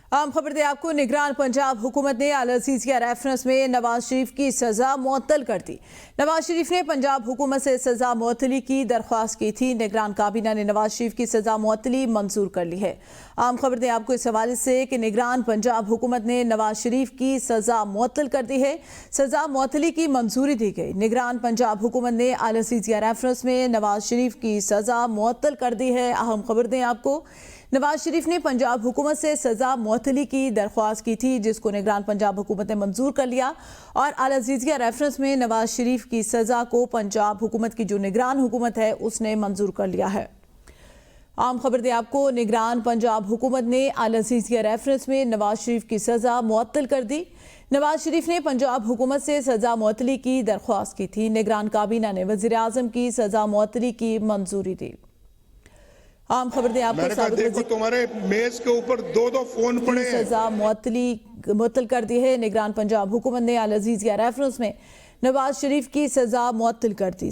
आम खबर दे आपको। निगरान पंजाब हुकूमत ने अल अजीज के रेफरेंस में नवाज शरीफ की सजा मुअत्तल कर दी। नवाज शरीफ ने पंजाब हुकूमत से सजा मुअत्तली की दरख्वास्त की थी। निगरान काबीना ने नवाज शरीफ की सजा मुअत्तली मंजूर कर ली है। आम खबर दे आपको इस हवाले से कि निगरान पंजाब हुकूमत ने नवाज शरीफ की सजा मुअत्तल कर दी है। सजा मुअत्तली की मंजूरी दी गई। निगरान पंजाब हुकूमत ने अल अजीज के रेफरेंस में नवाज शरीफ की सजा मुअत्तल कर दी है। अहम खबर दें आपको, नवाज शरीफ ने पंजाब हुकूमत से सजा मुअत्तली की दरख्वास्त की थी, जिसको निगरान पंजाब हुकूमत ने मंजूर कर लिया और अल अजीज़िया रेफरेंस में नवाज शरीफ की सजा को पंजाब हुकूमत की जो निगरान हुकूमत है उसने मंजूर कर लिया है। आम खबर दे आपको, निगरान पंजाब हुकूमत ने अल अजीज़िया रेफरेंस में नवाज शरीफ की सजा मुअत्तल कर दी। नवाज शरीफ ने पंजाब हुकूमत से सजा मुअत्तली की दरख्वास्त की थी। निगरान काबीना ने वज़ीर आज़म की सजा मुअत्तली की मंजूरी दी। आम खबर दें आपको, देखो तुम्हारे मेज के ऊपर दो फोन पड़े हैं। सजा मुअत्तल कर दी है। निगरान पंजाब हुकूमत ने अल अजीज़िया रेफरेंस में नवाज शरीफ की सजा मुअत्तल कर दी।